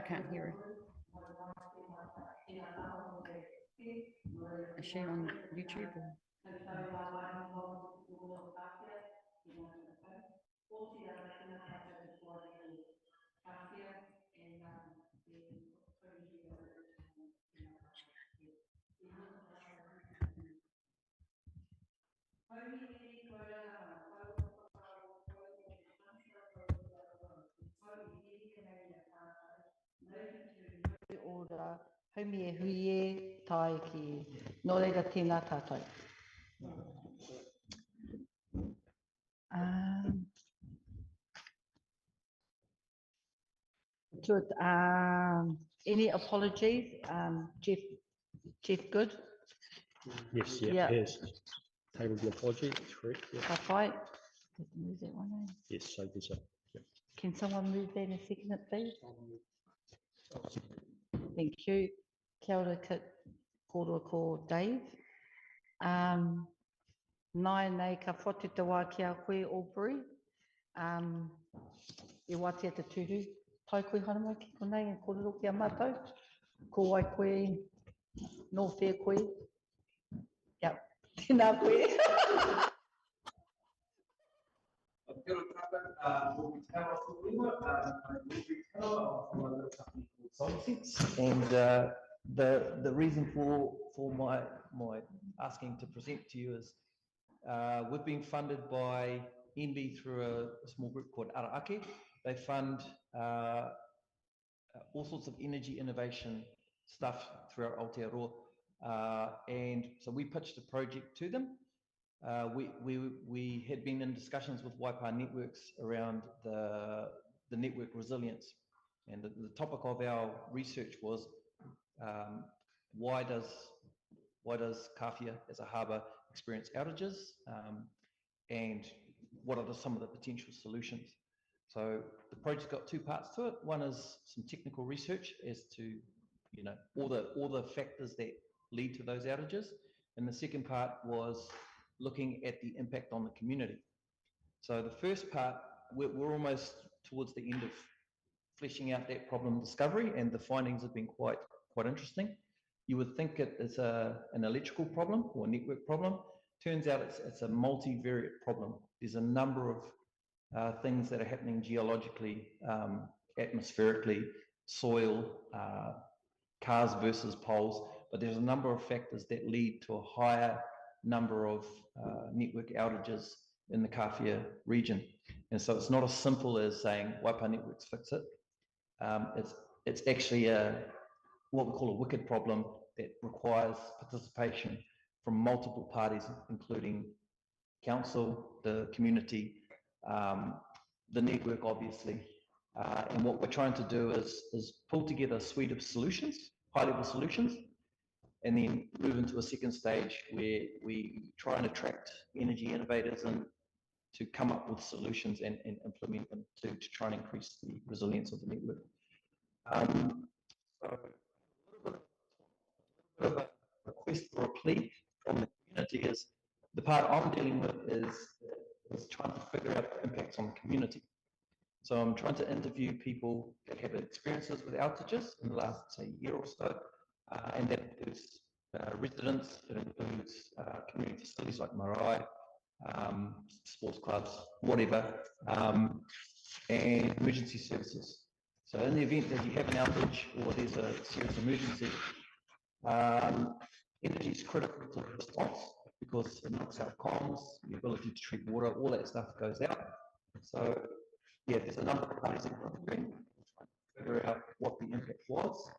can't hear her. Is she on YouTube? Or? Ora, haumi e hui e tai ki no reira tēnā tātou. Good. Any apologies? Jeff, good? Yes, yeah. Yes. Table the apology, that's correct. Yeah. Kāwhia. Move that one, eh? Yes, so good. Yeah. Can someone move that and second it, please? Thank you. Kia ora kit, kōrua ko Dave. Nai nei ka whate wā ki a koe Albury. E wātia te tūru. Tai koe haramai ki konei e kōrero ki a mātou. Ko wai koe, no whea koe. Yep, tēnā koe. And the reason for my asking to present to you is we've been funded by NB through a small group called Araake. They fund all sorts of energy innovation stuff throughout Aotearoa, and so we pitched a project to them. We had been in discussions with Waipa Networks around the network resilience, and the topic of our research was why does Kāwhia as a harbour experience outages, and what are some of the potential solutions. So the project got two parts to it. One is some technical research as to all the factors that lead to those outages, and the second part was looking at the impact on the community. So the first part, we're almost towards the end of fleshing out that problem discovery, and the findings have been quite interesting. You would think it is an electrical problem or a network problem. Turns out it's a multivariate problem. There's a number of things that are happening geologically, atmospherically, soil, cars versus poles, but there's a number of factors that lead to a higher number of network outages in the Kāwhia region. And so it's not as simple as saying Waipa Networks fix it. It's actually what we call a wicked problem that requires participation from multiple parties, including council, the community, the network, obviously. And what we're trying to do is pull together a suite of solutions, high-level solutions, and then move into a second stage where we try and attract energy innovators and to come up with solutions and implement them to try and increase the resilience of the network. So a little bit of a request or a plea from the community is the part I'm dealing with is trying to figure out the impacts on the community. So I'm trying to interview people that have experiences with outages in the last, say, year or so, and that includes residents, it includes community facilities like marae, sports clubs, whatever, and emergency services. So in the event that you have an outage or there's a serious emergency, energy is critical to the response because it knocks out comms, the ability to treat water, all that stuff goes out. So yeah, there's a number of parties interviewing, figure out what the impact was,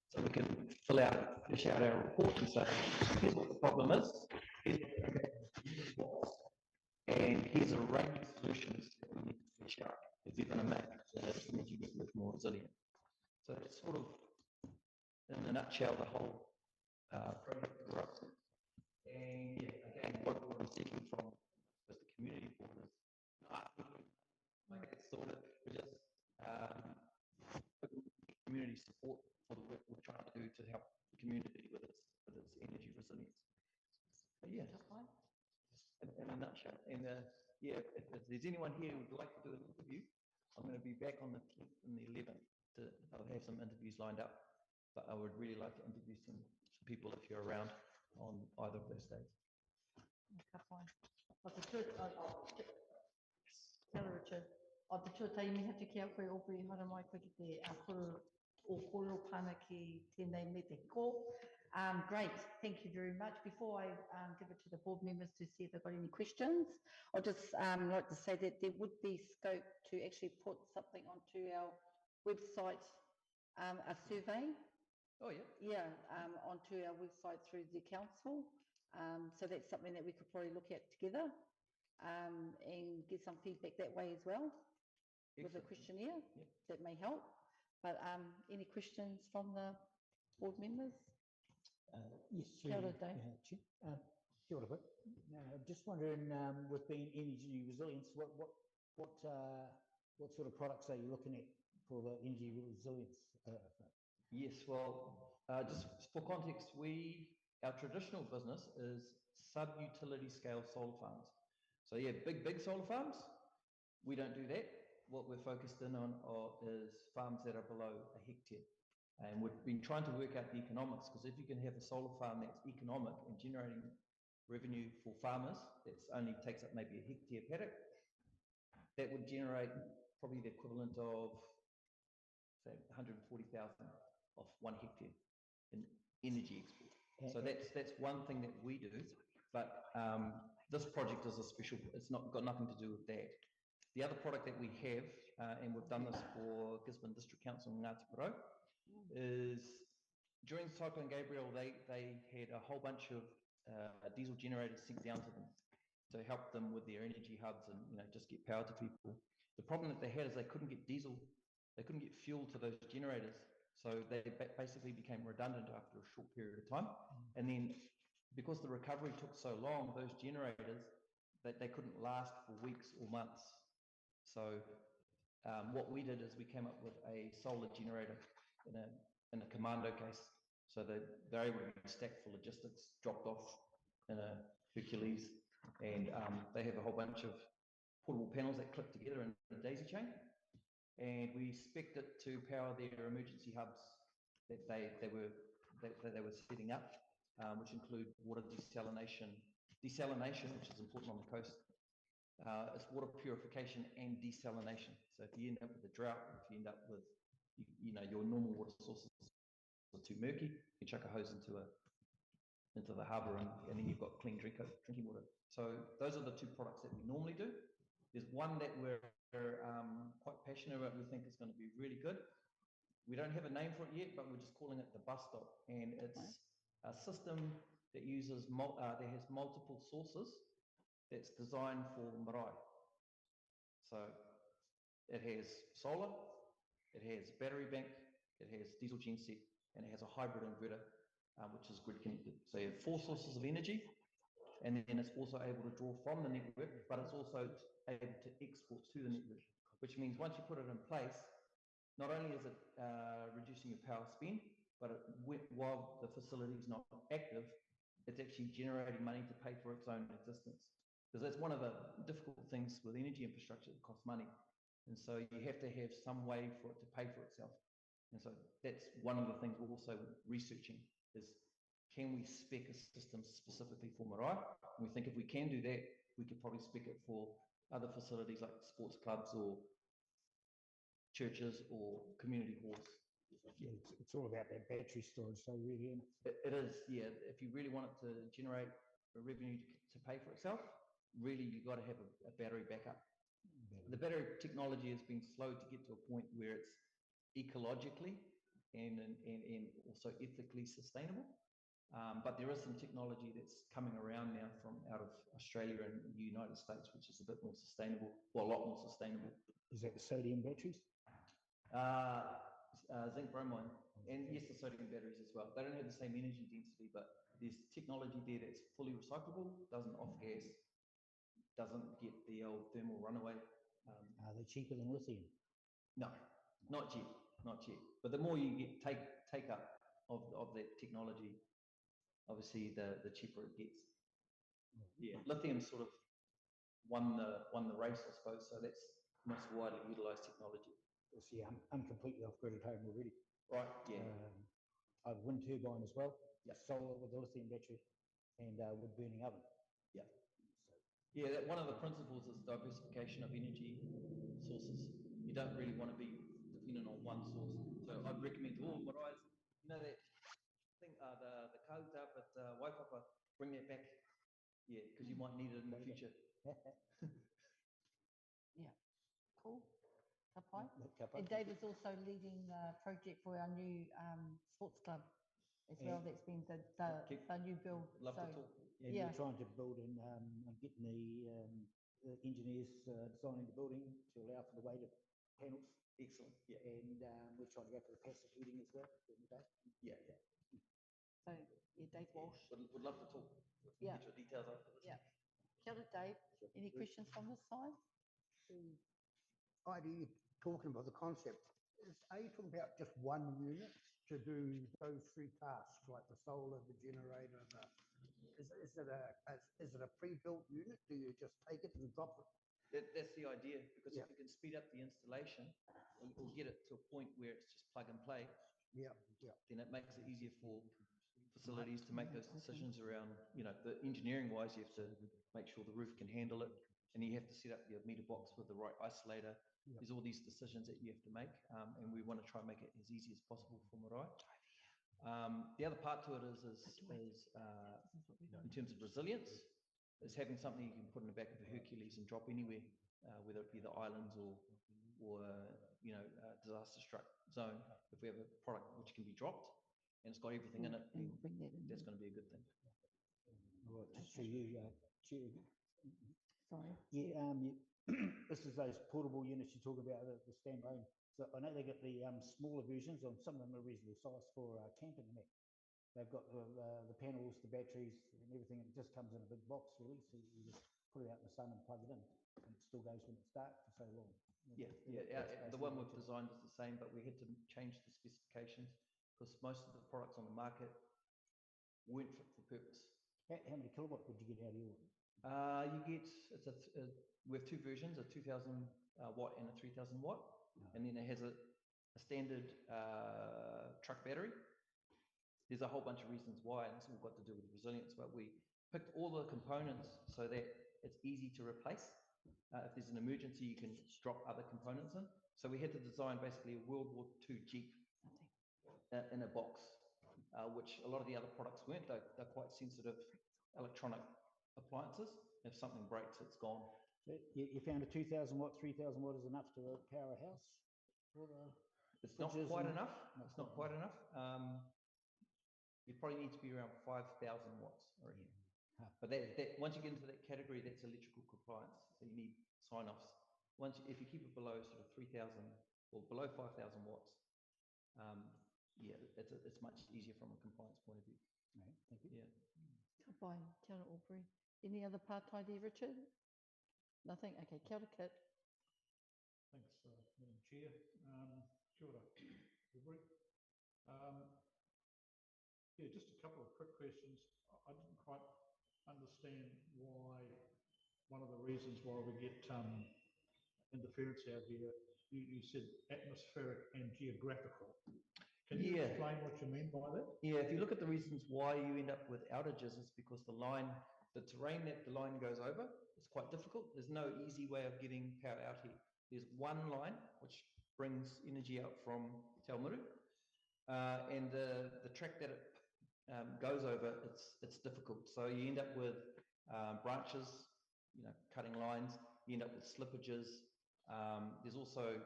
so we can flesh out our report and say, here's what the problem is, here's what the impact was, and here's a range of solutions that we need to flesh out if you're going to make the energy network more resilient. So that's sort of, in a nutshell, the whole project for us. And yeah, again, what I'm seeking from the community for is sort of just community support for the work we're trying to do to help the community with its energy resilience. But yeah, in a nutshell. And yeah, if there's anyone here who would like to do an interview, I'm going to be back on the 10th and the 11th. I'll have some interviews lined up, but I would really like to interview some people if you're around on either of those days. Ka whai. O te tua, Tell Richard. O te tuataimi hatu ki au koe opu I hara mai koe ki te koro o koro pana ki tēnei me te ko. Great, thank you very much. Before I give it to the board members to see if they've got any questions, I'd just like to say that there would be scope to actually put something onto our website, a survey. Oh yeah. Yeah, onto our website through the council. So that's something that we could probably look at together and get some feedback that way as well. Excellent. With a questionnaire. Yep. That may help. But any questions from the board members? Yes, Kia ora, Dave. Kia ora, just wondering, with being energy resilience, what sort of products are you looking at for the energy resilience? Yes, well, just for context, our traditional business is sub-utility scale solar farms. So yeah, big solar farms, we don't do that. What we're focused in on is farms that are below a hectare. And we've been trying to work out the economics, because if you can have a solar farm that's economic and generating revenue for farmers, that only takes up maybe a hectare paddock, that would generate probably the equivalent of, say, 140,000 off 1 hectare in energy export. So that's one thing that we do, but this project is a special, it's not got nothing to do with that. The other product that we have, and we've done this for Gisborne District Council in Ngāti Porou, is during Cyclone Gabriel, they had a whole bunch of diesel generators sent down to them to help them with their energy hubs and just get power to people. The problem that they had is they couldn't get diesel, they couldn't get fuel to those generators, so they basically became redundant after a short period of time. And then because the recovery took so long, those generators, that they couldn't last for weeks or months. So what we did is we came up with a solar generator in a commando case, so that they're able to be stacked for logistics, dropped off in a Hercules, and they have a whole bunch of portable panels that clip together in a daisy chain, and we spec'd it to power their emergency hubs that they were setting up, which include water desalination, which is important on the coast. It's water purification and desalination. So if you end up with a drought, if you end up with your normal water sources are too murky, you chuck a hose into the harbour and then you've got clean drinking water. So those are the two products that we normally do. There's one that we're quite passionate about, we think is going to be really good. We don't have a name for it yet, but we're just calling it the bus stop, and it's a system that uses that has multiple sources, that's designed for marae. So it has solar, it has battery bank, it has diesel genset, and it has a hybrid inverter, which is grid connected. So you have 4 sources of energy, and then it's also able to draw from the network, but it's also able to export to the network, which means once you put it in place, not only is it reducing your power spend, but while the facility is not active, it's actually generating money to pay for its own existence. Because that's one of the difficult things with energy infrastructure, it costs money. And so you have to have some way for it to pay for itself. And so that's one of the things we're also researching is, can we spec a system specifically for marae? And we think if we can do that, we could probably spec it for other facilities like sports clubs or churches or community halls. Yeah, it's all about that battery storage, so really, it is, yeah. If you really want it to generate a revenue to pay for itself, really you've got to have a battery backup. The battery technology has been slow to get to a point where it's ecologically and also ethically sustainable. But there is some technology that's coming around now from out of Australia and the United States, which is a bit more sustainable, well, a lot more sustainable. Is that the sodium batteries? Zinc bromide, and yes, the sodium batteries as well. They don't have the same energy density, but there's technology there that's fully recyclable, doesn't off gas, doesn't get the old thermal runaway. Are they cheaper than lithium? No, not yet, not yet. But the more you get take up of that technology, obviously the cheaper it gets. Yeah, lithium sort of won the race, I suppose. So that's most widely utilised technology. see, I'm completely off grid at home already. Right, yeah. I've wind turbine as well, Yep. solar with a lithium battery, and wood burning oven. Yeah. So, Yeah, that one of the principles is diversification of energy sources. You don't really want to be dependent on one source. So I'd recommend to all Mariah's, you know that thing, the Kāwhia, but Waipapa, bring that back. Yeah, because you might need it in the future. Cool. Ka pai. Ka pai. And David's also leading the project for our new sports club as well. That's been the new build. Love So, to talk. And Yeah. we're trying to build and getting the engineers designing the building to allow for the weighted panels. Excellent. Yeah. And we're trying to go for the passive heating as well during the day. Yeah. So, Dave Walsh. Would love to talk. Yeah. Get your details after this. Yeah. Kia ora, Dave. Any questions from this side? Heidi, talking about the concept, are you talking about just one unit to do those three tasks, like the solar, the generator, is it a pre-built unit? Do you just take it and drop it? That's the idea, because Yeah. if you can speed up the installation or get it to a point where it's just plug and play, Yeah. then it makes it easier for facilities to make those decisions around, the engineering wise, you have to make sure the roof can handle it, and you have to set up your meter box with the right isolator. Yep. There's all these decisions that you have to make, and we want to try and make it as easy as possible for Marae. The other part to it is in terms of resilience, is having something you can put in the back of a Hercules and drop anywhere, whether it be the islands or disaster struck zone. If we have a product which can be dropped and it's got everything in it, then Bring that in. that's going to be a good thing. Right, so you, Chair, Sorry. yeah, this is those portable units you talk about, the standalone. So I know they got the smaller versions, and some of them are reasonable size for camping and that. They've got the panels, the batteries, and everything. It just comes in a big box, really. So you just put it out in the sun and plug it in, and it still goes when it's dark for so long. Yeah. The one we've designed is the same, but we had to change the specifications because most of the products on the market weren't fit for purpose. How many kilowatt would you get out of your one? We have two versions, a 2000 watt and a 3000 watt. And then it has a standard truck battery. There's a whole bunch of reasons why, and it's all got to do with resilience, but we picked all the components so that it's easy to replace. If there's an emergency, you can drop other components in. So we had to design basically a World War II Jeep in a box, which a lot of the other products weren't. They're quite sensitive electronic appliances. If something breaks, it's gone. So you found a 2000 watt, 3000 watt is enough to power a house? It's not quite enough. It's not quite enough. You probably need to be around 5,000 watts, I reckon. But that once you get into that category, that's electrical compliance. So you need sign-offs. If you keep it below sort of 3,000 or below 5,000 watts, it's much easier from a compliance point of view. Right, thank you. Yeah. Ka pai. Kia ora, Aubrey. Any other part-time there, Richard? Nothing? Okay, kia ora, Kit. Thanks, Madam Chair. Kia ora, Aubrey. Yeah, just a couple of quick questions. I didn't quite understand why, one of the reasons why we get interference out here, you said atmospheric and geographical. Can you explain what you mean by that? Yeah, if you look at the reasons why you end up with outages, it's because the terrain that the line goes over is quite difficult. There's no easy way of getting power out here. There's one line which brings energy out from Te Aomuru, and the track that it goes over, it's difficult. So you end up with branches, cutting lines. You end up with slippages. There's also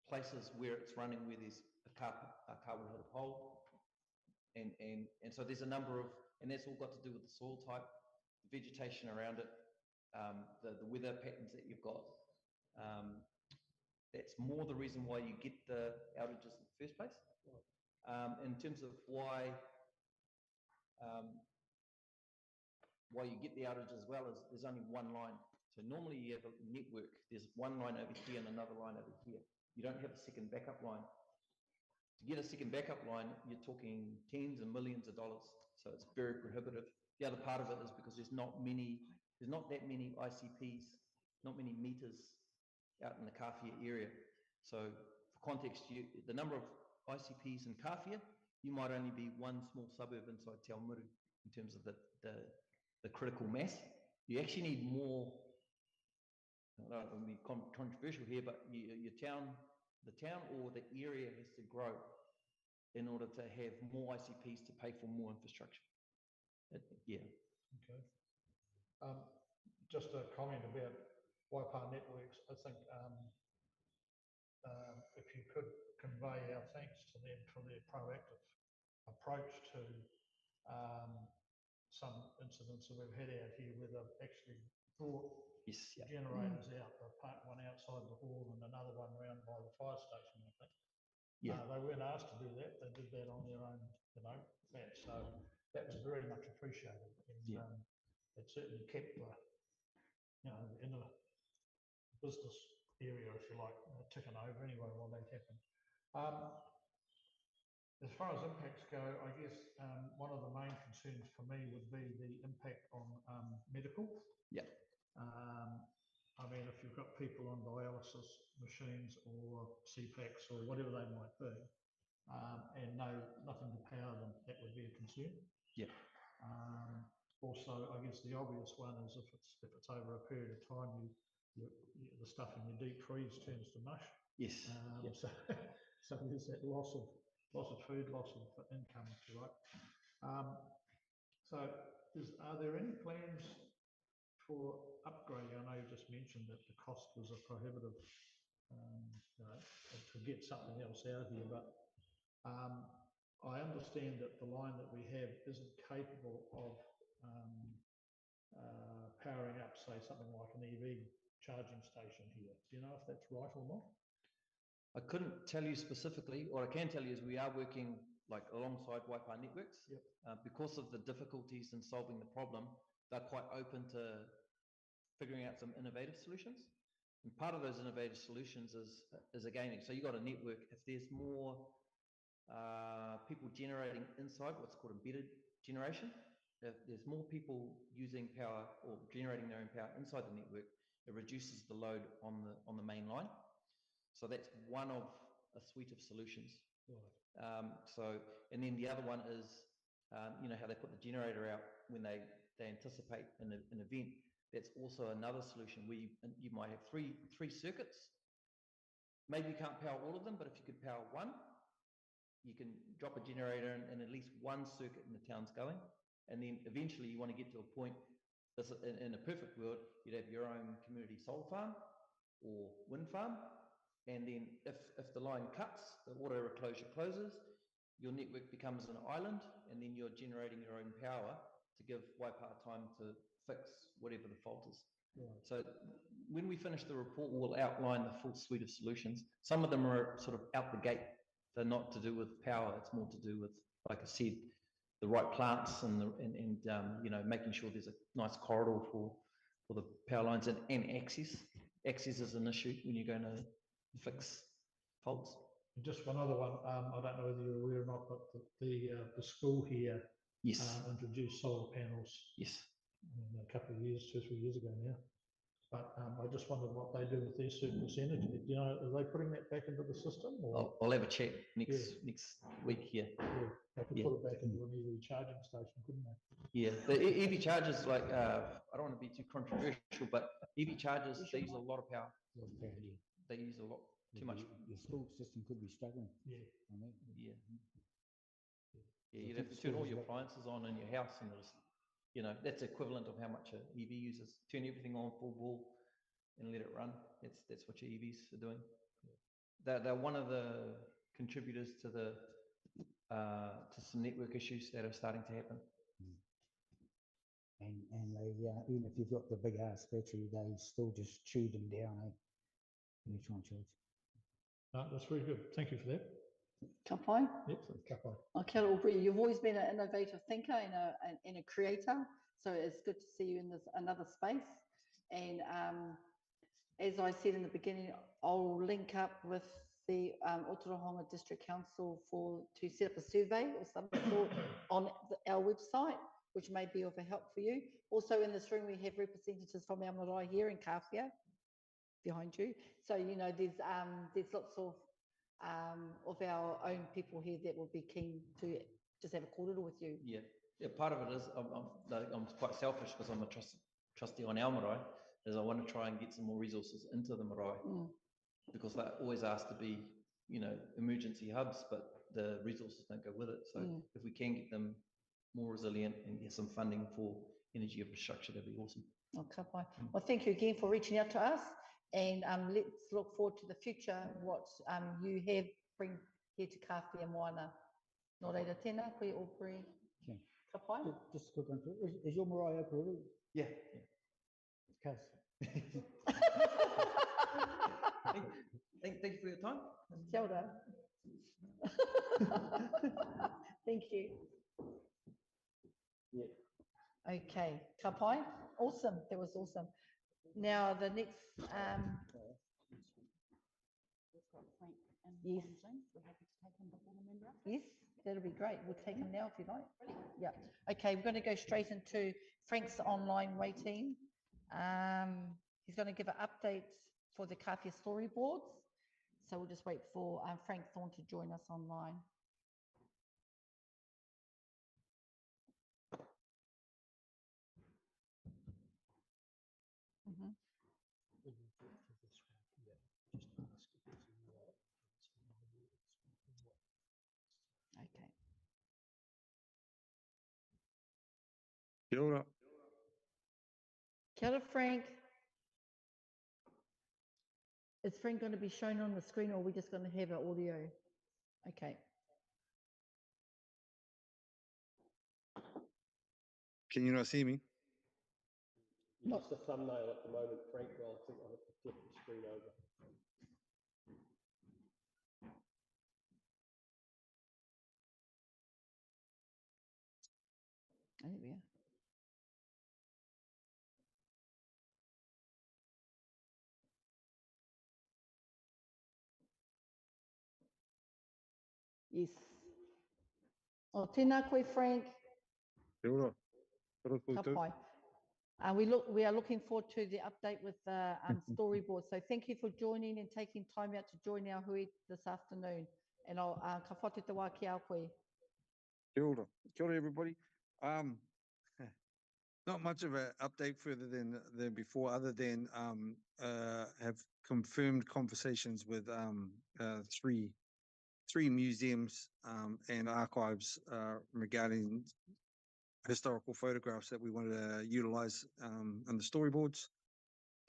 places where it's running where there's a Kāwhia pole, and so there's a number of, and that's all got to do with the soil type, the vegetation around it, the weather patterns that you've got. That's more the reason why you get the outages in the first place. In terms of why you get the outage as well is there's only one line. So normally you have a network, there's one line over here and another line over here. You don't have a second backup line. To get a second backup line, you're talking tens of millions of dollars. So it's very prohibitive. The other part of it is because there's not that many ICPs, not many meters out in the Kāwhia area. So for context, the number of ICPs in Kāwhia, you might only be one small suburb inside Te Aomuru in terms of the critical mass. You actually need more, I don't want to be controversial here, but the town or the area has to grow in order to have more ICPs to pay for more infrastructure. Yeah. Okay. Just a comment about Waipa Networks. I think if you could convey our thanks to them for their proactive approach to some incidents that we've had out here where they've actually brought generators out. They parked one outside the hall and another one around by the fire station, I think. Yeah. They weren't asked to do that. They did that on their own, bat. So that was very much appreciated. And it certainly kept the, in the business area, if you like, ticking over anyway while that happened. As far as impacts go, I guess one of the main concerns for me would be the impact on medical. Yeah. I mean, if you've got people on dialysis machines or CPAPs or whatever they might be, and nothing to power them, that would be a concern. Yeah. Also, I guess the obvious one is if it's over a period of time, the stuff in your deep freeze turns to mush. Yes. So there's that loss of food, loss of income, if you like. So are there any plans for upgrading? I know you just mentioned that the cost was a prohibitive, to get something else out here, but I understand that the line that we have isn't capable of powering up, say, something like an EV charging station here. Do you know if that's right or not? I couldn't tell you specifically. What I can tell you is we are working alongside Waipa Networks. Yep. Because of the difficulties in solving the problem, they're quite open to figuring out some innovative solutions. And part of those innovative solutions is again, so you got a network. If there's more people generating inside, what's called embedded generation, if there's more people using power or generating their own power inside the network, it reduces the load on the main line. So that's one of a suite of solutions. Right. And then the other one is, how they put the generator out when they anticipate an event. That's also another solution where you might have three circuits. Maybe you can't power all of them, but if you could power one, you can drop a generator and at least one circuit in the town's going. And then eventually you want to get to a point, in a perfect world, you'd have your own community solar farm or wind farm. And then if the line cuts, the auto reclosure closes, your network becomes an island, and then you're generating your own power to give Waipa time to fix whatever the fault is. Right. So when we finish the report, we'll outline the full suite of solutions. Some of them are sort of out the gate. They're not to do with power. It's more to do with, like I said, the right plants and making sure there's a nice corridor for the power lines and access. Access is an issue when you're going to fix faults. And just one other one, I don't know whether you're aware or not, but the school here introduced solar panels. Yes. A couple of years, 2 or 3 years ago now. But I just wondered what they do with their surplus energy. Do you know, are they putting that back into the system? Or? I'll have a chat next week here. Yeah, they could put it back into an EV charging station, couldn't they? Yeah, the EV chargers, I don't want to be too controversial, but EV chargers, they use a lot of power. They use a lot, too much. Your school system could be struggling. Yeah. Yeah, you'd have to turn all your appliances on in your house, and there's, that's equivalent of how much an EV uses. Turn everything on full ball and let it run. That's what your EVs are doing. They're one of the contributors to to some network issues that are starting to happen. And they, even if you've got the big ass battery, they still just chew them down, electron charge. No, that's very good. Thank you for that. Ka pai. Yep, ka pai. Okay, Aubrey, you've always been an innovative thinker and a creator, so it's good to see you in this another space. And as I said in the beginning, I'll link up with the Otorohanga District Council to set up a survey or some sort on our website, which may be of a help for you. Also in this room, we have representatives from our marae here in Kāwhia. behind you. So, you know, there's lots of our own people here that will be keen to just have a kōrero with you. Yeah, yeah. Part of it is I'm quite selfish because I'm a trustee on our marae. Is I want to try and get some more resources into the marae because they're always asked to be, you know, emergency hubs, but the resources don't go with it. So if we can get them more resilient and get some funding for energy infrastructure, that'd be awesome. Okay, fine. Well, thank you again for reaching out to us, and let's look forward to the future. What you have bring here to Kāwhia and Moana. Nō reira tēnā, koe Aubrey. Okay. Ka pai? Just a quick one. Is your marae Okaruru? Yeah. Cuz. Thank you for your time. Kia ora. Thank you. Yeah. Okay, ka pai? Awesome, that was awesome. Now the next, We've got Frank and Yes. James. We're happy to take him before the member. yes, that'll be great. We'll take him now if you like. Yeah. Okay, we're going to go straight into Frank's online waiting. He's going to give an update for the Kāwhia storyboards. So we'll just wait for Frank Thorne to join us online. Mhm. Okay. Kia ora. Kia ora, Frank. Is Frank going to be shown on the screen, or are we just going to have an audio? Okay. Can you not see me? You're just a thumbnail at the moment, Frank. Well, I think I'll have to flip the screen over. There we are. Yes. Oh, tēnā koe, Frank. Kia ora. Kia ora Ka koutou. pai. We are looking forward to the update with the storyboard. So thank you for joining and taking time out to join our hui this afternoon. And I'll ka whate te wā ki au koe. Kia ora. Kia ora, everybody. Not much of an update further than before, other than have confirmed conversations with three museums and archives regarding historical photographs that we wanted to utilize in the storyboards.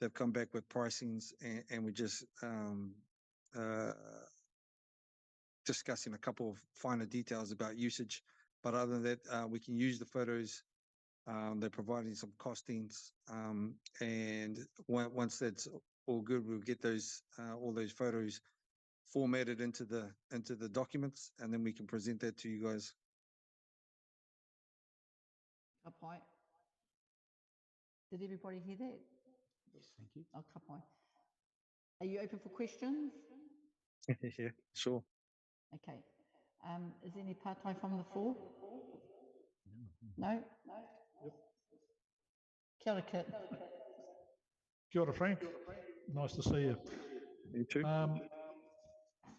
They've come back with pricings, and we're just discussing a couple of finer details about usage. But other than that, we can use the photos. They're providing some costings, and once that's all good, we'll get those all those photos formatted into the documents, and then we can present that to you guys. Ka pai. Did everybody hear that? Yes, thank you. Oh, ka pai. Are you open for questions? Yeah, sure. Okay. Is there any part-time from the floor? No? Yep. Kia ora, Kit. Kia ora, Frank. Nice to see you. You too.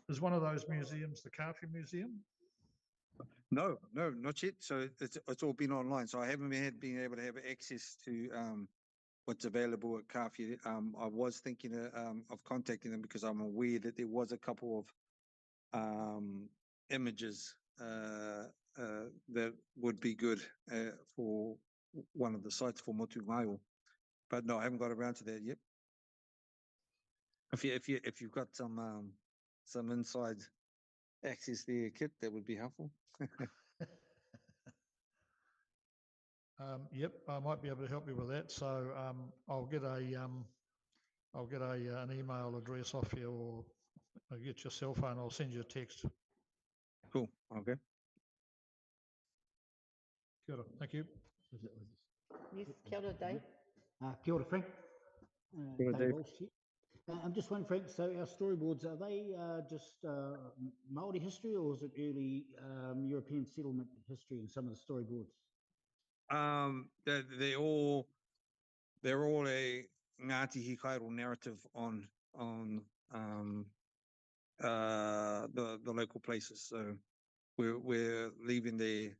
Is one of those museums the Kāwhia Museum? No, not yet. So it's all been online. So I haven't been able to have access to what's available at Kāwhia. I was thinking of contacting them because I'm aware that there was a couple of images that would be good for one of the sites for Motu Maio. But no, I haven't got around to that yet. If you've got some inside access there, Kit, that would be helpful. Yep, I might be able to help you with that. So I'll get an email address off you, or I'll get your cell phone. I'll send you a text. Cool. Okay. Kia ora. Thank you. Yes, kia ora, Dave. Kia ora, Frank. Kia ora, Dave. Walsh here. I'm just wondering, Frank, so our storyboards, are they just Māori history, or is it early European settlement history in some of the storyboards? They're all Ngāti Hikairo narrative on the local places. So we're leaving the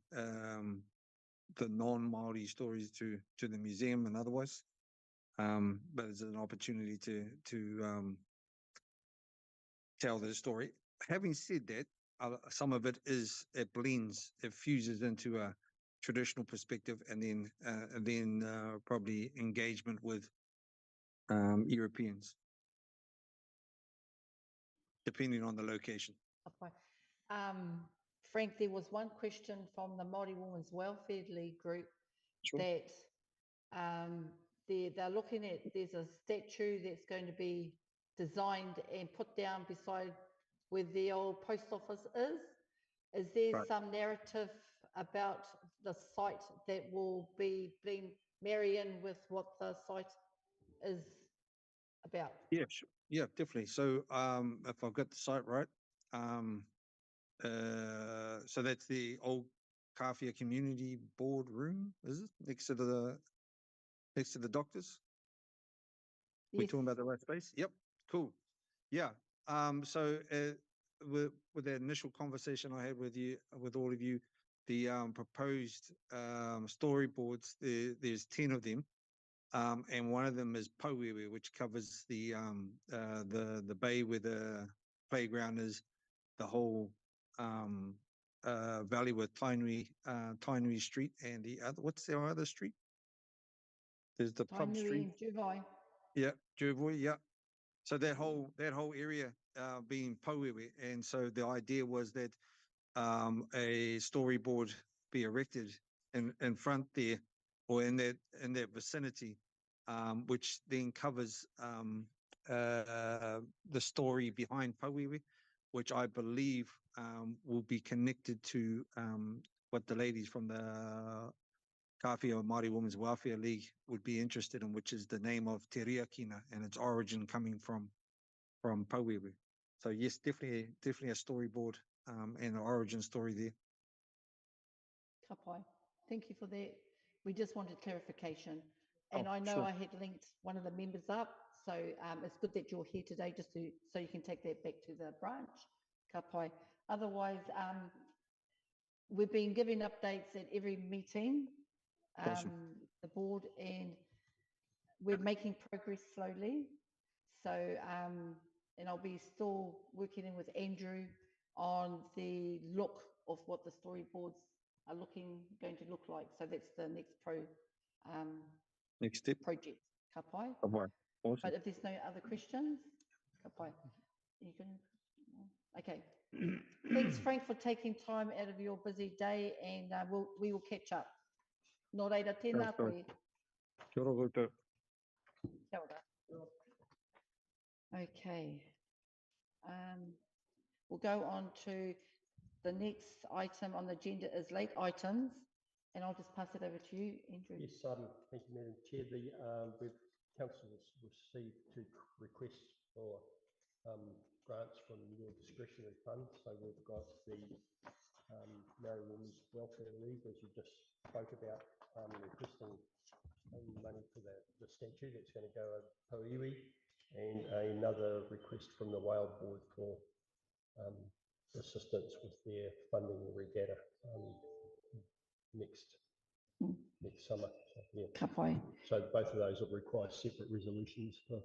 non-Maori stories to the museum and otherwise. But it's an opportunity to tell the story. Having said that, some of it blends, it fuses into a traditional perspective, and then probably engagement with Europeans, depending on the location. Okay. Frank, there was one question from the Māori Women's Welfare League group Sure. that they're looking at, there's a statue that's going to be designed and put down beside where the old post office is. Is there Right. some narrative about the site that will be marry in with what the site is about? Yeah, sure. Yeah, definitely. So if I've got the site right, so that's the old Kāwhia Community Board room, is it? Next to the doctors? We're Yes. talking about the right space? Yep, cool. Yeah. So with the initial conversation I had with all of you, the proposed storyboards, there's 10 of them. And one of them is Pauewe, which covers the bay where the playground is, the whole valley with Tainui Street, and the other, what's the other street? There's the pub Tainui street. and Juwai. Yeah, Jervoy, yeah. So that whole area being Pauewe, and so the idea was that a storyboard be erected in front there, or in that vicinity, which then covers the story behind Pauewe, which I believe will be connected to what the ladies from the Kāwhia Māori Women's Welfare League would be interested in, which is the name of Te Riakina and its origin coming from Pauewe. So yes, definitely a storyboard and an origin story there. Ka pai. Thank you for that. We just wanted clarification. And Oh, I know sure. I had linked one of the members up, so it's good that you're here today just so you can take that back to the branch. Ka pai. Otherwise, we've been giving updates at every meeting, Awesome. the board, and we're making progress slowly. So, and I'll be still working in with Andrew on the look of what the storyboards are going to look like. So that's the next Next step. project. Ka pai. Awesome. But if there's no other questions, ka pai. You can, okay. Thanks, Frank, for taking time out of your busy day, and we will catch up. Nō reira, tēnā Sounds good. koe. Kia ora koutou. Kia ora. Okay. We'll go on to the next item on the agenda is late items, and I'll just pass it over to you, Andrew. Yes, thank you, Madam Chair. The council has received 2 requests for grants from your discretionary fund. So we've got the Māori Women's Welfare League, as you just spoke about, requesting money for the statue that's going to go over Pauewe, and another request from the Whale Board for assistance with their funding the regatta next summer. So, yeah. Ka pai. So both of those will require separate resolutions if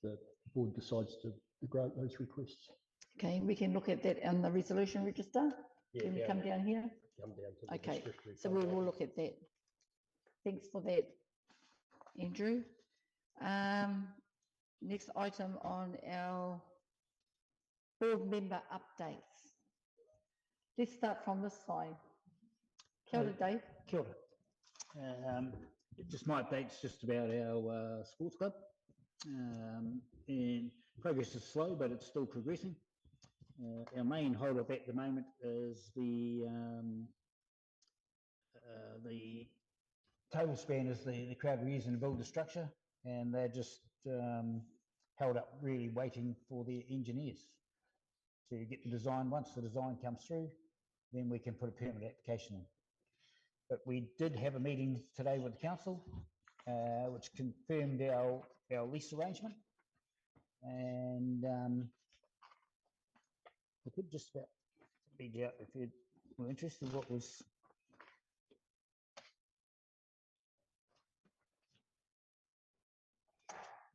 the board decides to grant those requests. Okay, we can look at that on the resolution register. Yeah, Can we come down here? Come down to the Okay, discretionary so fund we will item. look at that. Thanks for that, Andrew. Next item on our board member updates. Let's start from this side. Kia ora, Dave. Kia ora. Just my updates just about our sports club. And progress is slow, but it's still progressing. Our main hold up at the moment is the table span is the crowd we're using to build the structure, and they're just held up really waiting for the engineers to get the design. Once the design comes through, then we can put a permit application in. But we did have a meeting today with the council, which confirmed our lease arrangement. And I could just about read out if you were interested what was.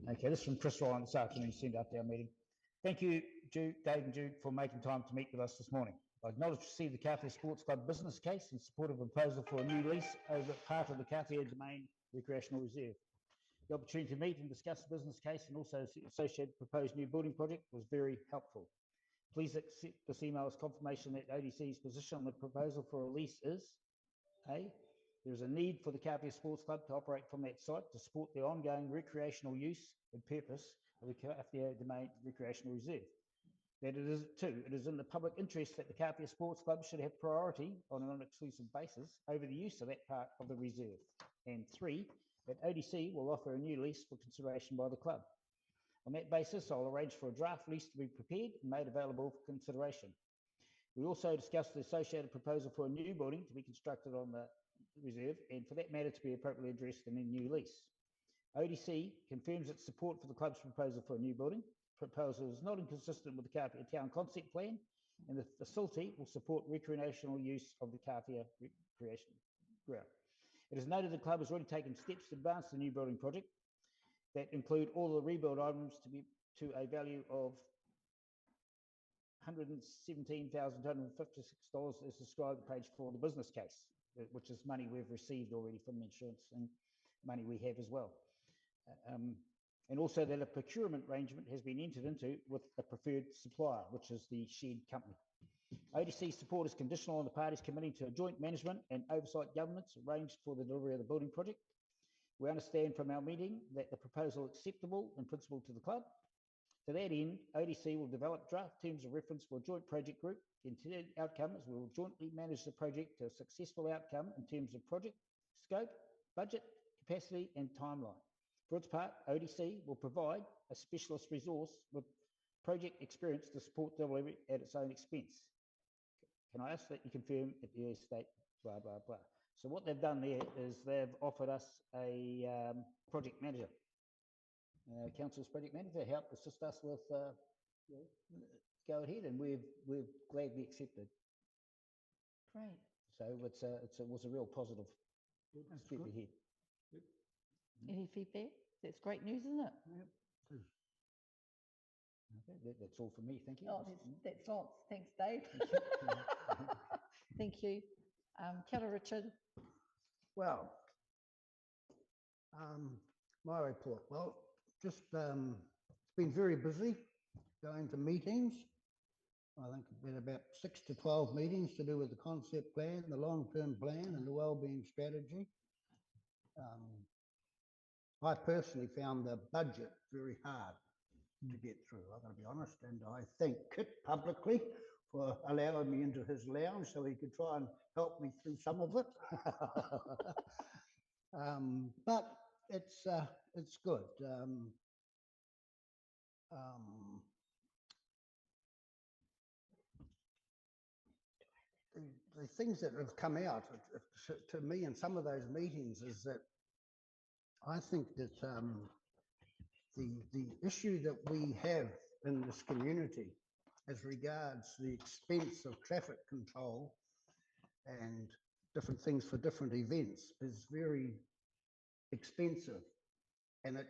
Okay, this is from Chris Ryan this afternoon, sent after our meeting. Thank you, Dave and Jude, for making time to meet with us this morning. I acknowledge to receive the Kāwhia Sports Club business case in support of a proposal for a new lease over part of the Kāwhia Domain Recreational Reserve. The opportunity to meet and discuss the business case and also associated proposed new building project was very helpful. Please accept this email as confirmation that ODC's position on the proposal for a lease is A, there is a need for the Kāwhia Sports Club to operate from that site to support the ongoing recreational use and purpose of the Kāwhia Domain Recreational Reserve. That it is, two, it is in the public interest that the Kāwhia Sports Club should have priority on an exclusive basis over the use of that part of the reserve. And three, that ODC will offer a new lease for consideration by the club. On that basis, I'll arrange for a draft lease to be prepared and made available for consideration. We also discussed the associated proposal for a new building to be constructed on the reserve and for that matter to be appropriately addressed in a new lease. ODC confirms its support for the club's proposal for a new building. Proposal is not inconsistent with the Kāwhia Town Concept Plan, and the facility will support recreational use of the Kāwhia recreation ground. It is noted the club has already taken steps to advance the new building project that include all the rebuild items to a value of $117,256 as described at page 4 of the business case, which is money we've received already from the insurance and money we have as well. And also that a procurement arrangement has been entered into with a preferred supplier, which is the shed company. ODC support is conditional on the parties committing to a joint management and oversight governance arranged for the delivery of the building project. We understand from our meeting that the proposal is acceptable in principle to the club. To that end, ODC will develop draft terms of reference for a joint project group. The intended outcome is we will jointly manage the project to a successful outcome in terms of project, scope, budget, capacity and timeline. For its part, ODC will provide a specialist resource with project experience to support delivery at its own expense. Can I ask that you confirm at the state, blah, blah, blah. So what they've done there is they've offered us a project manager, council's project manager, help assist us with go ahead, and we've gladly accepted. Great. So it was a real positive step ahead. Any feedback? That's great news, isn't it? Yep. Okay, that's all for me. Thank you. Oh, that's lots. Thanks, Dave. Thank you. Kia ora, Richard. Well, my report. Well, just it's been very busy going to meetings. I think it's been about 6 to 12 meetings to do with the concept plan, the long-term plan and the wellbeing strategy. I personally found the budget very hard to get through, I've got to be honest, and I thank Kit publicly for allowing me into his lounge so he could try and help me through some of it. But it's good. The things that have come out to me in some of those meetings is that I think that the issue that we have in this community as regards the expense of traffic control and different things for different events is very expensive. And it,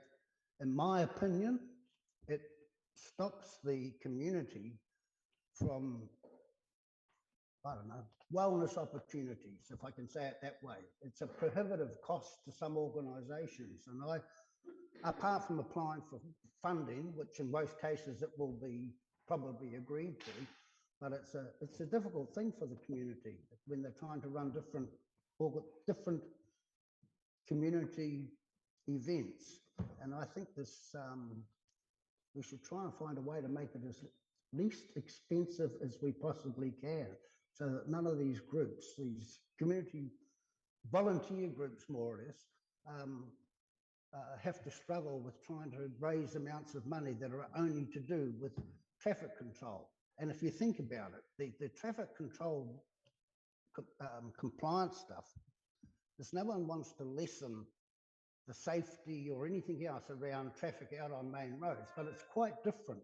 in my opinion, it stops the community from, I don't know, wellness opportunities, if I can say it that way. It's a prohibitive cost to some organisations. And apart from applying for funding, which in most cases it will be probably agreed to, but it's a difficult thing for the community when they're trying to run different community events. And I think this, we should try and find a way to make it as least expensive as we possibly can, so that none of these groups, these community volunteer groups more or less, have to struggle with trying to raise amounts of money that are only to do with traffic control. And if you think about it, the traffic control compliance stuff, is no one wants to lessen the safety or anything else around traffic out on main roads, but it's quite different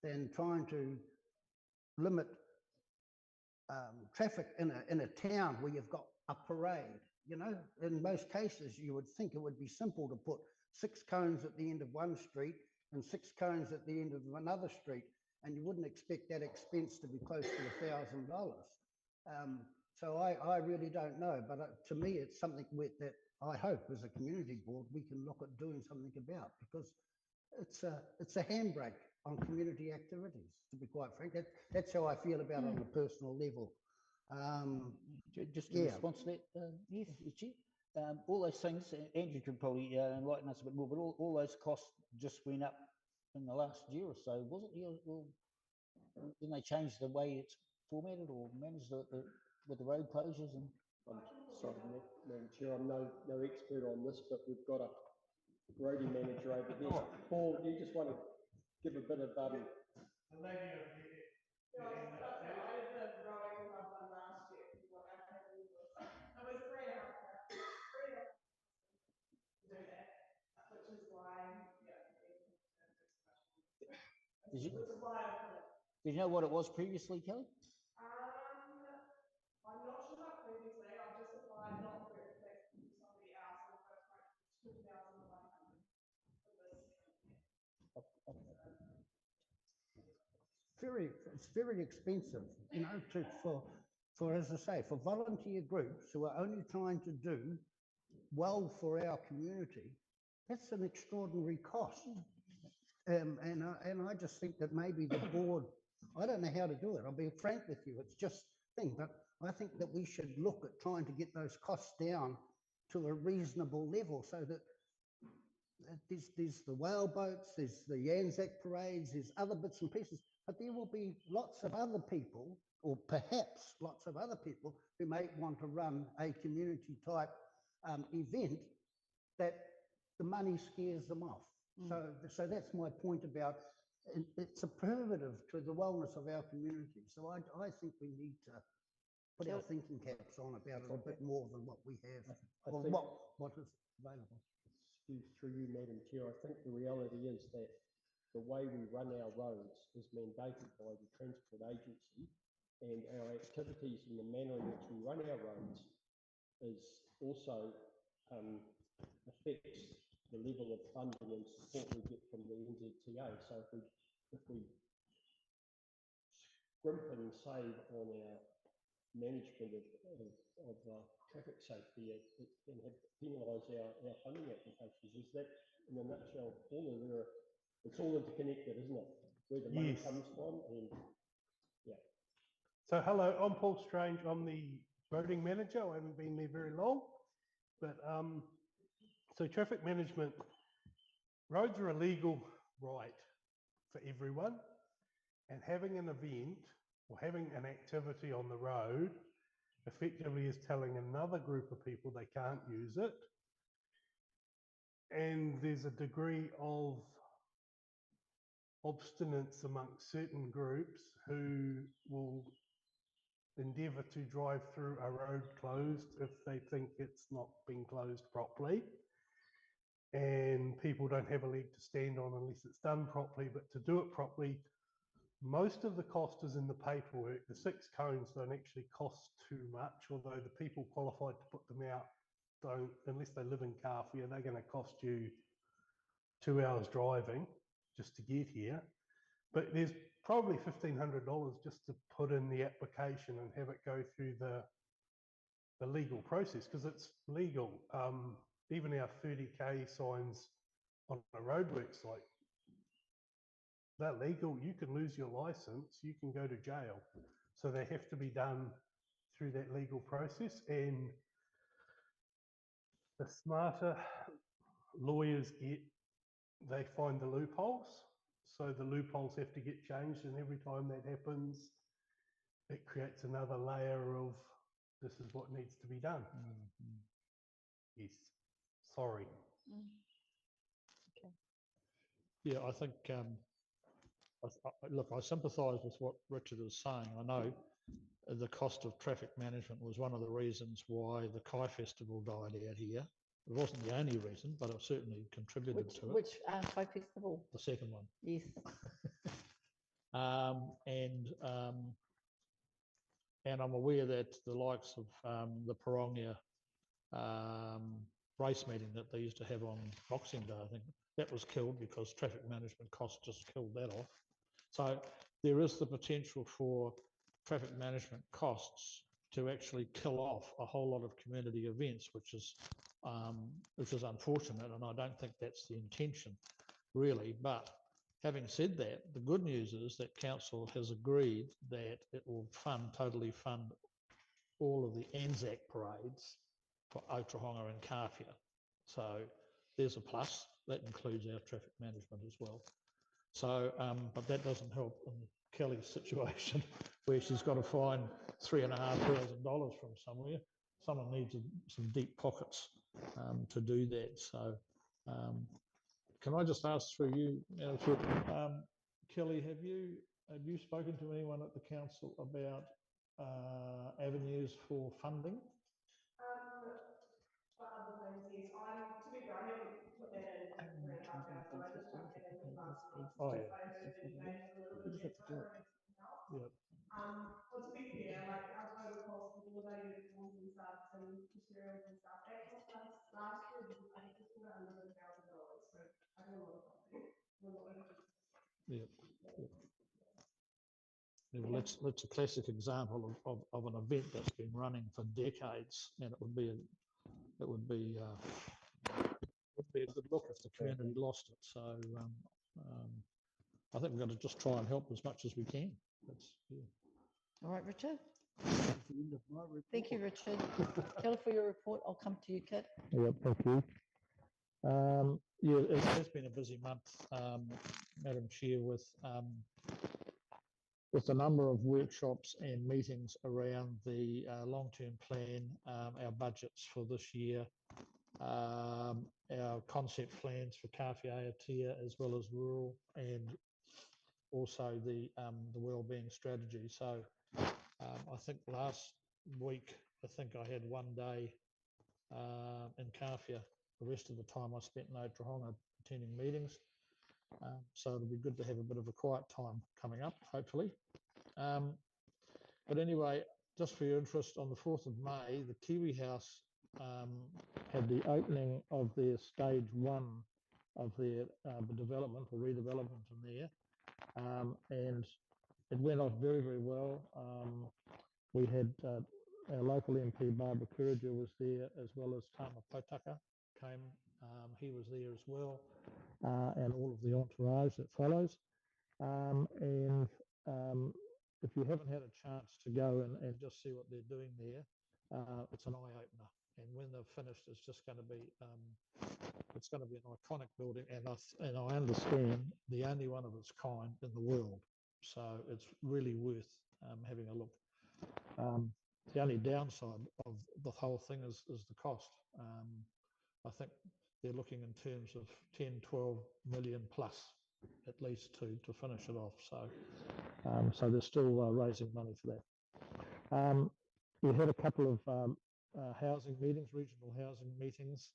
than trying to limit traffic in a town where you've got a parade. You know, in most cases, you would think it would be simple to put 6 cones at the end of one street and 6 cones at the end of another street, and you wouldn't expect that expense to be close to $1,000. So I really don't know, but to me, it's something that I hope as a community board we can look at doing something about, because it's a handbrake on community activities, to be quite frank. That's how I feel about it on a personal level. Just in response to that, yes, Chair. All those things, Andrew could probably enlighten us a bit more, but all those costs just went up in the last year or so, wasn't it? Well, didn't they change the way it's formatted or managed with the road closures? And Sorry, Madam Chair, I'm no expert on this, but we've got a roadie manager over there. Paul, do you just want to give a bit of The lady over here. Yeah, I did the rowing one last year. It was £3.5 to do that, which is why, Did you- which is why I put it. do you know what it was previously, Kelly? I'm not sure about previously. I've just applied not for it, but somebody else, and the first one is 2,100 for this. It's very expensive, you know, for, as I say, for volunteer groups who are only trying to do well for our community. That's an extraordinary cost. And I just think that maybe the board, I don't know how to do it. I'll be frank with you. It's just a thing, but I think that we should look at trying to get those costs down to a reasonable level, so that there's the whale boats, there's the Anzac parades, there's other bits and pieces, but there will be lots of other people, or perhaps lots of other people, who may want to run a community type event that the money scares them off. So that's my point about it's a primitive to the wellness of our community. So I think we need to put our thinking caps on about it a bit more than what we have, or what is available. Through you, Madam Chair, I think the reality is that the way we run our roads is mandated by the Transport Agency, and our activities and the manner in which we run our roads is also affects the level of funding and support we get from the NZTA. So if we scrimp and save on our management of traffic safety and have penalise our funding applications, is that in a nutshell, Paul? It's all interconnected, isn't it? Where the money comes from, and yeah. So hello, I'm Paul Strange. I'm the roading manager. I haven't been there very long, but so traffic management, roads are a legal right for everyone, and having an event or having an activity on the road effectively is telling another group of people they can't use it. And there's a degree of obstinance amongst certain groups who will endeavour to drive through a road closed if they think it's not been closed properly. And people don't have a leg to stand on unless it's done properly. But to do it properly, most of the cost is in the paperwork. The 6 cones don't actually cost too much, although the people qualified to put them out don't, unless they live in Kāwhia, they're going to cost you 2 hours driving just to get here. But there's probably $1,500 just to put in the application and have it go through the legal process, because it's legal. Even our 30k signs on a roadwork site, they're legal. You can lose your license, you can go to jail. So they have to be done through that legal process. And the smarter lawyers get, they find the loopholes. So the loopholes have to get changed, and every time that happens, it creates another layer of this is what needs to be done. Yes, sorry. Okay. Yeah, I think, look, I sympathise with what Richard is saying. I know the cost of traffic management was one of the reasons why the Kai Festival died out here. It wasn't the only reason, but it certainly contributed to it. Which folk festival? The second one. Yes. And I'm aware that the likes of the Parongia race meeting that they used to have on Boxing Day, I think, that was killed because traffic management costs just killed that off. So there is the potential for traffic management costs to actually kill off a whole lot of community events, which is unfortunate, and I don't think that's the intention, really. But having said that, the good news is that council has agreed that it will totally fund all of the Anzac parades for Otahonga and Kāwhia. So there's a plus. That includes our traffic management as well. So, but that doesn't help in Kelly's situation where she's got to find $3,500 from somewhere. Someone needs some deep pockets to do that. So, can I just ask through you, Kelly, have you spoken to anyone at the council about avenues for funding? For other things, yes. To be fair, I haven't put that in $3,500, so I just don't have it in last month. Oh, yeah. I heard that you changed a little bit of that Yeah. Well, to be fair, like our total cost of all day forms and stuff and materials and stuff, that cost us last year, I think just about $11,000. So I don't know what Yeah. Yeah, well, that's a classic example of an event that's been running for decades, and it would be a good look if the community lost it. So I think we've got to just try and help as much as we can. All right, Richard. Thank you, Richard. Kelly, for your report. I'll come to you, Kit. Yep, thank you. Yeah, it has been a busy month, Madam Chair, with a number of workshops and meetings around the long-term plan, our budgets for this year, our concept plans for Kāwhia, Aotea, as well as rural, and also the wellbeing strategy. So I think last week, I had one day in Kāwhia. The rest of the time I spent in Otahonga attending meetings. So it'll be good to have a bit of a quiet time coming up, hopefully. But anyway, just for your interest, on the 4th of May, the Kiwi House had the opening of their stage 1 of their development or redevelopment in there. And it went off very, very well. We had our local MP, Barbara Kurija, was there, as well as Tama Potaka came. He was there as well, and all of the entourage that follows. If you haven't had a chance to go and just see what they're doing there, it's an eye-opener. And when they're finished, it's just going to be an iconic building, and I understand the only one of its kind in the world. So it's really worth having a look. The only downside of the whole thing is the cost. I think they're looking in terms of 10, 12 million plus, at least to finish it off. So they're still raising money for that. We had a couple of housing meetings, regional housing meetings,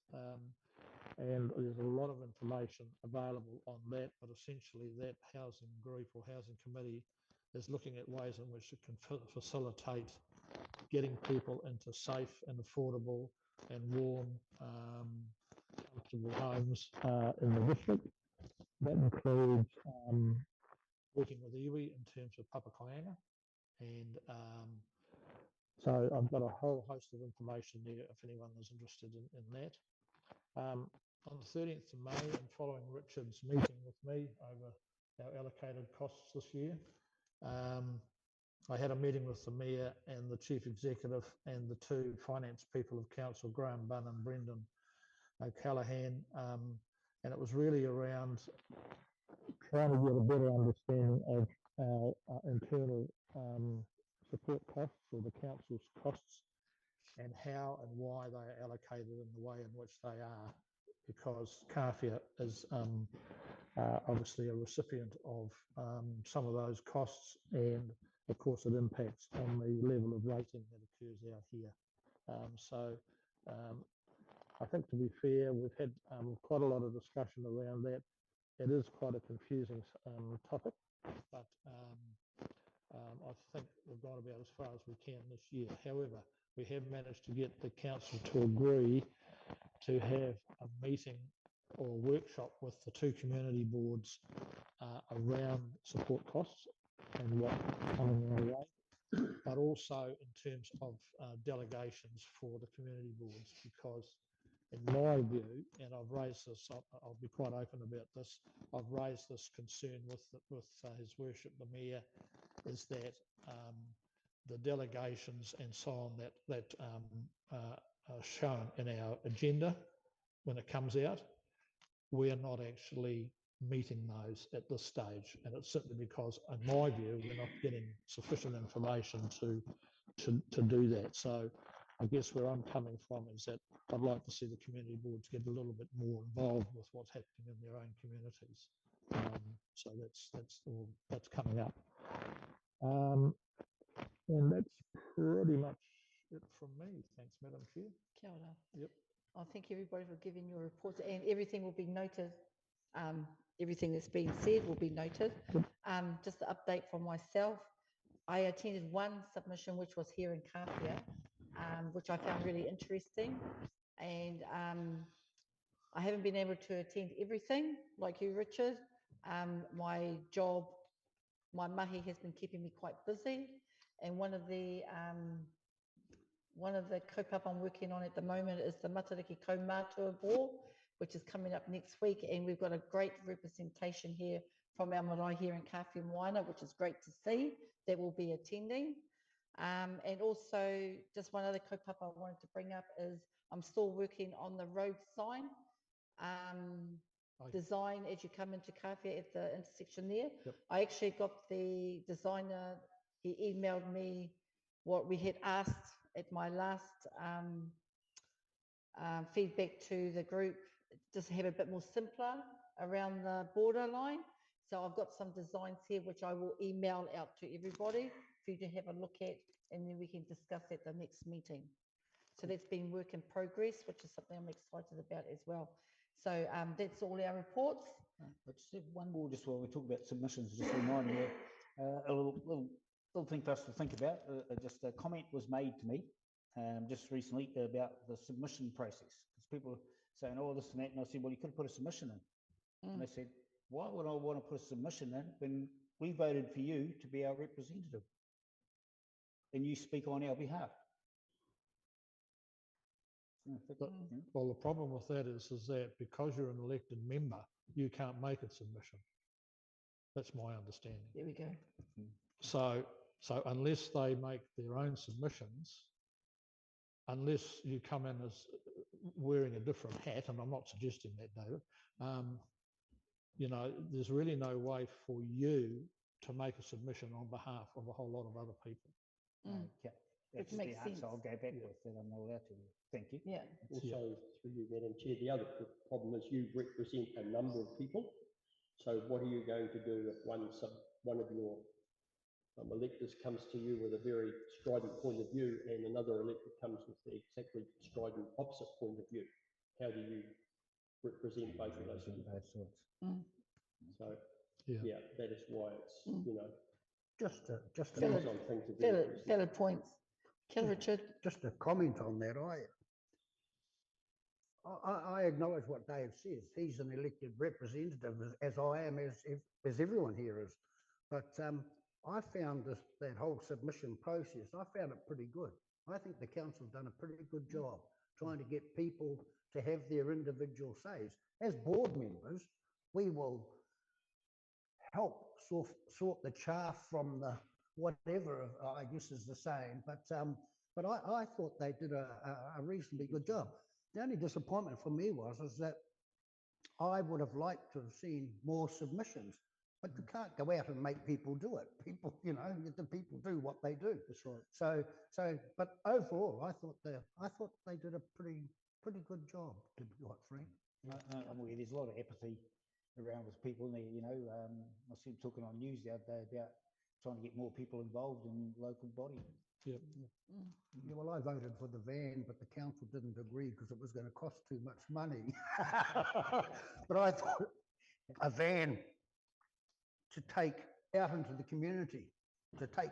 and there's a lot of information available on that, but essentially that housing group or housing committee is looking at ways in which it can facilitate getting people into safe and affordable and warm, comfortable homes in the district. That includes working with iwi in terms of papakāinga, and so I've got a whole host of information there if anyone is interested in that. On the 13th of May, and following Richard's meeting with me over our allocated costs this year, I had a meeting with the Mayor and the Chief Executive and the 2 finance people of Council, Graham Bunn and Brendan O'Callaghan, and it was really around trying to get a better understanding of our internal support costs, or the council's costs, and how and why they are allocated in the way in which they are, because Kāwhia is obviously a recipient of some of those costs, and of course it impacts on the level of rating that occurs out here. So I think to be fair, we've had quite a lot of discussion around that. It is quite a confusing topic, but I think we've gone about as far as we can this year. However, we have managed to get the council to agree to have a meeting or workshop with the two community boards around support costs and what coming our way, but also in terms of delegations for the community boards, because in my view, and I've raised this, I'll be quite open about this, I've raised this concern with His Worship the Mayor, is that the delegations and so on that are shown in our agenda when it comes out, we're not actually meeting those at this stage, and it's simply because, in my view, we're not getting sufficient information to do that. So I guess where I'm coming from is that I'd like to see the community boards get a little bit more involved with what's happening in their own communities. So that's coming up, and that's pretty much it from me. Thanks, Madam Chair. Kia ora. Yep. I thank everybody for giving your reports, and everything will be noted. Everything that's been said will be noted. Just the update from myself, I attended one submission, which was here in Kāwhia, which I found really interesting, and I haven't been able to attend everything like you, Richard. My job, my mahi has been keeping me quite busy, and one of the kaupapa I'm working on at the moment is the Matariki Kaumātua Ball, which is coming up next week, and we've got a great representation here from our marae here in Kāwhia Moana, which is great to see, that will be attending. And also, just one other kaupapa I wanted to bring up is I'm still working on the road sign design as you come into Kāwhia at the intersection there. Yep. I actually got the designer, he emailed me what we had asked at my last feedback to the group, just have a bit more simpler around the borderline. So I've got some designs here which I will email out to everybody for you to have a look at, and then we can discuss at the next meeting. So that's been work in progress, which is something I'm excited about as well. So that's all our reports. I just have one more, just while we talk about submissions, just remind me a little thing for us to think about. Just a comment was made to me just recently about the submission process, because people are saying, oh, this and that, and I said, well, you could have put a submission in. And I said, why would I want to put a submission in when we voted for you to be our representative and you speak on our behalf? Well, the problem with that is that because you're an elected member, you can't make a submission. That's my understanding. There we go. So unless they make their own submissions, unless you come in as wearing a different hat, and I'm not suggesting that, David, you know, there's really no way for you to make a submission on behalf of a whole lot of other people. Okay. That's the answer I'll go back with, that I'm not allowed to. Thank you. Yeah. Also, through you, Madam Chair, the other problem is you represent a number of people. So what are you going to do if one of your electors comes to you with a very strident point of view and another elector comes with the exactly strident opposite point of view? How do you represent both of those people? So, yeah, that is why it's, you know, Just depends on things are very Valid points. Kia ora, Richard. just a comment on that. I acknowledge what Dave says. He's an elected representative, as I am, as everyone here is. But I found that whole submission process, I found it pretty good. I think the council done a pretty good job trying to get people to have their individual says. As board members, we will help sort the chaff from the whatever, I guess is the saying. But I thought they did a reasonably good job. The only disappointment for me is that I would have liked to have seen more submissions, but you can't go out and make people do it. People, you know, the people do what they do. That's right. So, but overall, I thought they did a pretty good job, to be quite frank. I'm aware there's a lot of apathy around with people there, you know. I see them talking on news the other day about trying to get more people involved in local body. Yep. Yeah, well, I voted for the van, but the council didn't agree because it was going to cost too much money. But I thought a van to take out into the community, to take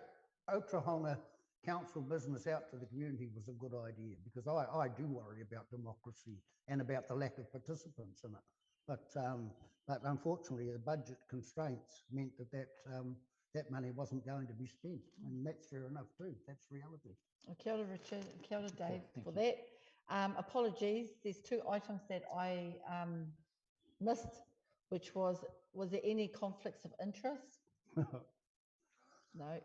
Oklahoma council business out to the community was a good idea, because I do worry about democracy and about the lack of participants in it. But unfortunately, the budget constraints meant that money wasn't going to be spent, and that's fair enough too. That's reality. Kia ora, Richard. Kia ora, Dave, thank for you. that. Apologies, there's two items that I missed, which was there any conflicts of interest? No.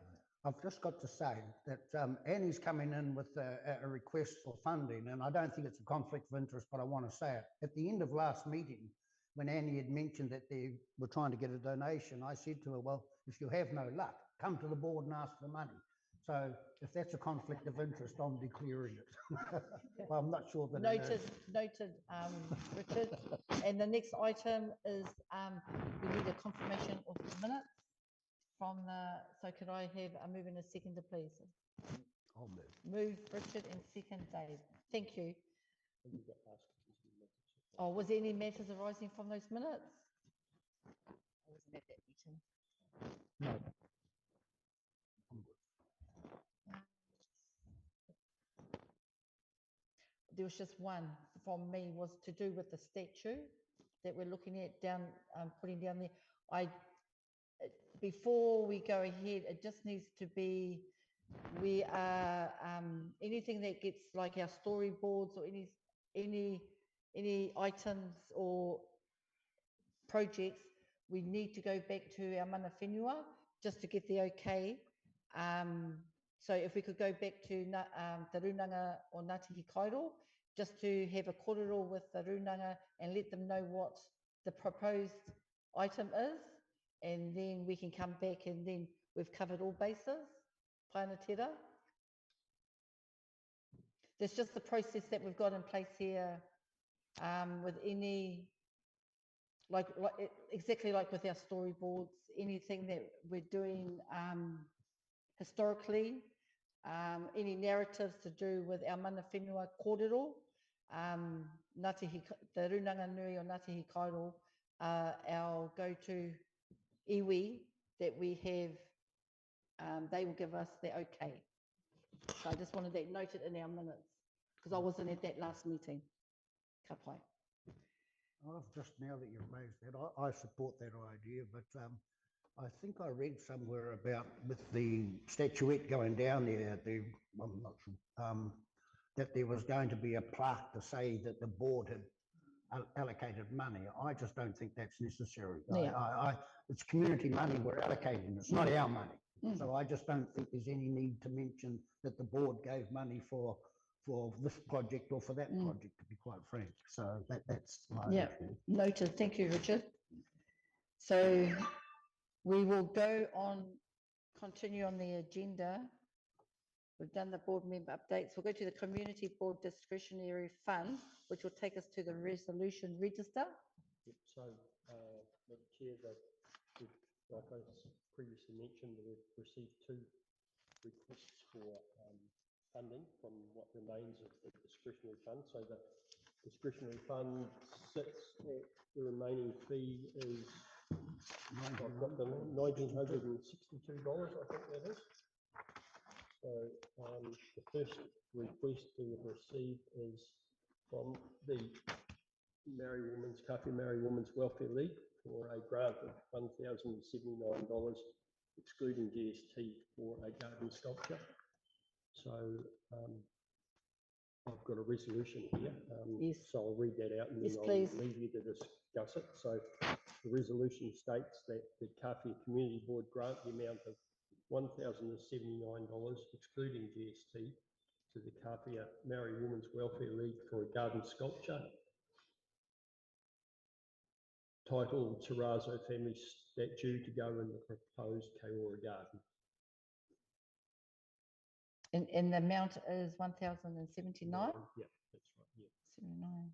I've just got to say that Annie's coming in with a request for funding, and I don't think it's a conflict of interest, but I want to say it. At the end of last meeting, when Annie had mentioned that they were trying to get a donation, I said to her, well, if you have no luck, come to the board and ask for money. So if that's a conflict of interest, I'm declaring it. Well, I'm not sure that Noted, Richard. And the next item is we need a confirmation of the minutes from so could I have a move and a seconder, please? I'll move. Move Richard and second Dave. Thank you. Oh, was there any matters arising from those minutes? I wasn't at that meeting. No. There was just one from me, was to do with the statue that we're looking at down, putting down there. Before we go ahead, it just needs to be, we are, anything that gets like our storyboards or any items or projects, we need to go back to our mana whenua just to get the okay. So if we could go back to the Runanga or Ngāti Kairo, just to have a kōrero with the Runanga and let them know what the proposed item is, and then we can come back and then we've covered all bases. Paenatera. There's just the process that we've got in place here with any, exactly like with our storyboards, anything that we're doing historically, any narratives to do with our mana whenua kōrero, the Runanga Nui o Ngāti Kairo, our go-to iwi that we have, they will give us the okay. So I just wanted that noted in our minutes, because I wasn't at that last meeting. Ka pai. Well, just now that you've raised that, I support that idea, but I think I read somewhere about with the statuette going down there, I'm not sure, that there was going to be a plaque to say that the board had allocated money. I just don't think that's necessary. Yeah. It's community money we're allocating, it's not our money. So I just don't think there's any need to mention that the board gave money for this project or for that project, to be quite frank. So that's my view. Noted. Thank you, Richard. So we will go on, continue on the agenda. We've done the board member updates. We'll go to the Community Board Discretionary Fund, which will take us to the resolution register. Yep, so, Madam Chair, like I previously mentioned, we've received two requests for funding from what remains of the discretionary fund. So the discretionary fund sits at, the remaining fee is, I've got the $1,962, I think that is. So the first request we have received is from the Kāwhia Maori Women's Welfare League for a grant of $1,079, excluding GST, for a garden sculpture. So I've got a resolution here, Yes. so I'll read that out and Yes, then please. I'll leave you to discuss it. So the resolution states that the Kāwhia Community Board grant the amount of $1,079, excluding GST, to the Kāwhia Maori Women's Welfare League for a garden sculpture titled Terrazzo Family Statue to go in the proposed Kāwhia garden. And the amount is 1,079? Yeah, that's right. Yeah. 79.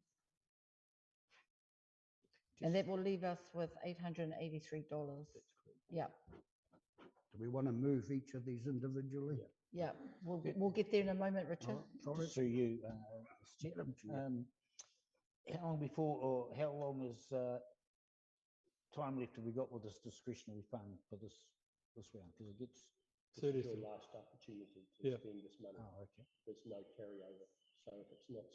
And that will leave us with $883. That's correct. Yeah. Do we want to move each of these individually? Yeah, we'll get there in a moment, Richard. Sorry. Through you, Mr. Chair. How long before, or how long is time left have we got with this discretionary fund for this round? Because it gets. This is your last opportunity to spend this money. Oh, okay. There's no carryover. So if it's not,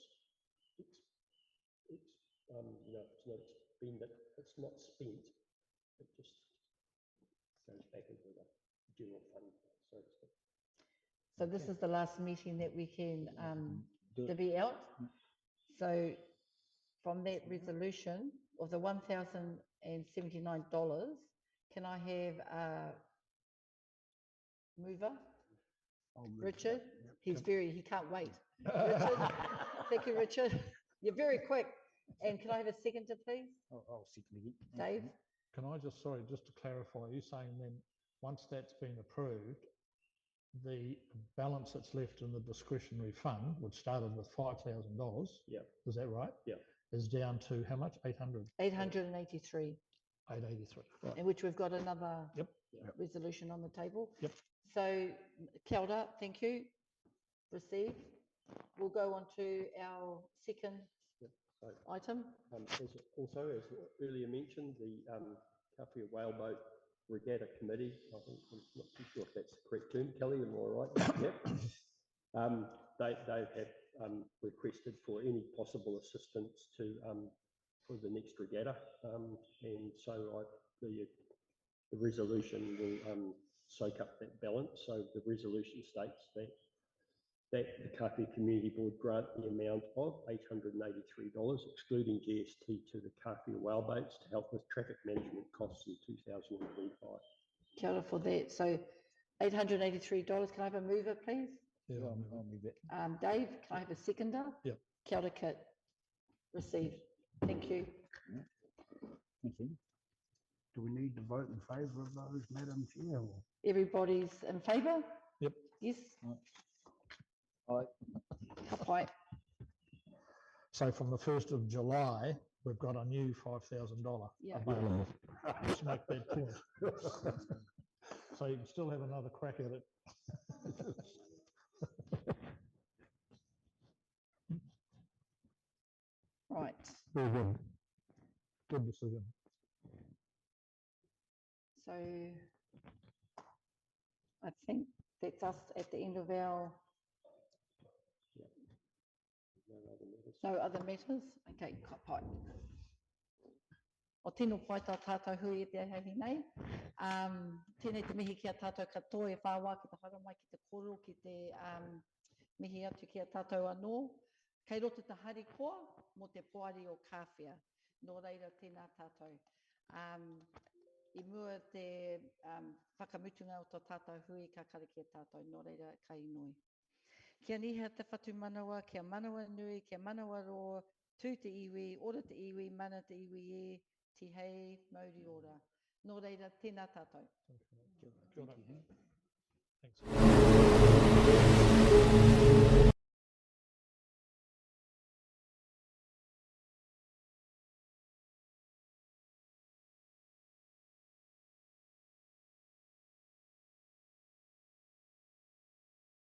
you know, if it's not expended, it's not spent, it just goes back into the general fund, so to speak. So this is the last meeting that we can Do it. divvy out. So from that resolution of the $1,079, can I have a mover? I'll move Richard? that. Yep. He can't wait. Richard, thank you, Richard. You're very quick. And can I have a seconder, please? I'll second it. Dave? Can I just, sorry, just to clarify, you're saying then, once that's been approved, the balance that's left in the discretionary fund, which started with $5,000. Yeah. Is that right? Yeah. Is down to how much? 800? 883. 883. Right. In which we've got another Yep. resolution on the table. Yep. So, kia ora, thank you. Receive. We'll go on to our second item. Also, as earlier mentioned, the Kāwhia Whaleboat Regatta Committee, I think, I'm not too sure if that's the correct term, Kelly, am I right? Yep. They have requested for any possible assistance to for the next regatta, and so the resolution will soak up that balance. So the resolution states that the Kāwhia Community Board grant the amount of $883, excluding GST, to the Kāwhia Whaleboats to help with traffic management costs in 2025. Kia ora for that. So $883. Can I have a mover, please? Yeah, I'll move it. Dave, can I have a seconder? Yep. Kia ora, Kit. Receive. Thank you. Thank you. Do we need to vote in favour of those, Madam Chair? Or? Everybody's in favour? Yep. Yes? Aye. Aye. So from the 1st of July, we've got a new $5,000 Yeah. available. Let's make that point. So you can still have another crack at it. Right. Very good. Good decision. So I think that's us at the end of our. No other matters? Okay, pai. O tino pai tā tātou hui e te hei nei. Tēnei te mihi ki a tātou katoa e whāwā ki te hara mai ki te koro ki te mihi atu ki a tātou anō. Kei roto te hari koa mo te poari o Kāwhia. Nō reira tēnā tātou. I mua te whakamutunga o tō tātou hui ka kare ki a tātou. Nō reira kai noi. Kia niha te whatu manawa, kia manawa nui, kia manawa ro, tū te iwi, ora te iwi, mana te iwi e, ti hei, mauri ora. Nō reira, tēnā tātou. Thanks.